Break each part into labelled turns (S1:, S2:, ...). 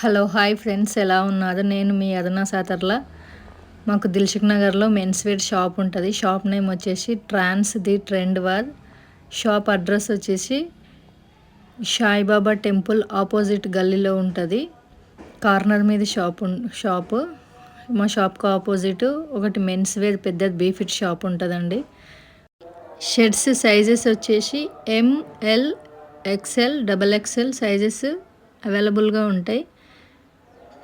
S1: Hello hi friends, ఎలా ఉన్నారు? నేను మీ అరుణ సాతర్ల. మాకు దిల్సుఖ్ నగర్లో మెన్స్ వేర్ షాప్ ఉంటుంది. షాప్ నేమ్ వచ్చేసి trans the trend war. Shop address వచ్చేసి సాయిబాబా టెంపుల్ ఆపోజిట్ గల్లీలో ఉంటుంది. కార్నర్ మీద షాపు. మా షాప్కి ఆపోజిట్ ఒకటి మెన్స్ వేర్ పెద్ద బీఫిట్ షాప్ ఉంటుందండి. షర్ట్స్ సైజెస్ వచ్చేసి ML, XL, double XL sizes అవైలబుల్గా ఉంటాయి.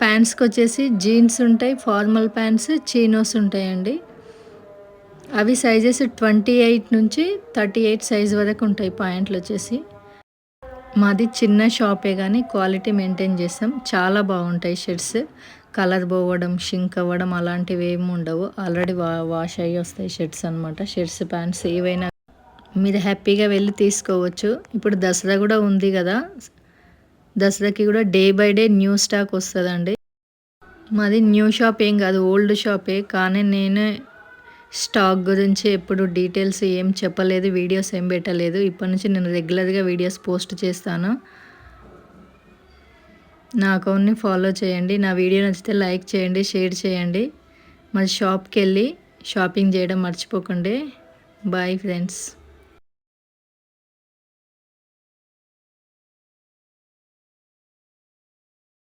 S1: ప్యాంట్స్కి వచ్చేసి జీన్స్ ఉంటాయి, ఫార్మల్ ప్యాంట్స్, చీనోస్ ఉంటాయండి. అవి సైజెస్ 28 నుంచి 38 సైజ్ వరకు ఉంటాయి. ప్యాంట్లు వచ్చేసి మాది చిన్న షాపే కానీ క్వాలిటీ మెయింటైన్ చేస్తాం. చాలా బాగుంటాయి షర్ట్స్. కలర్ పోవడం, షింక్ అవ్వడం అలాంటివి ఏమి ఉండవు. ఆల్రెడీ వాష్ అయ్యి వస్తాయి షర్ట్స్ అనమాట. షర్ట్స్, ప్యాంట్స్ ఏవైనా మీరు హ్యాపీగా వెళ్ళి తీసుకోవచ్చు. ఇప్పుడు దసరా కూడా ఉంది కదా, దసరాకి కూడా day by day new stock వస్తుందండి. మాది న్యూ షాప్ ఏం కాదు, ఓల్డ్ షాపే. కానీ నేనే స్టాక్ గురించి ఎప్పుడు డీటెయిల్స్ ఏం చెప్పలేదు, వీడియోస్ ఏం పెట్టలేదు. ఇప్పటి నుంచి నేను రెగ్యులర్గా వీడియోస్ పోస్ట్ చేస్తాను. నా అకౌంట్ని ఫాలో చేయండి. నా వీడియో నచ్చితే లైక్ చేయండి, షేర్ చేయండి. మరి షాప్కి వెళ్ళి షాపింగ్ చేయడం మర్చిపోకండి. Bye friends.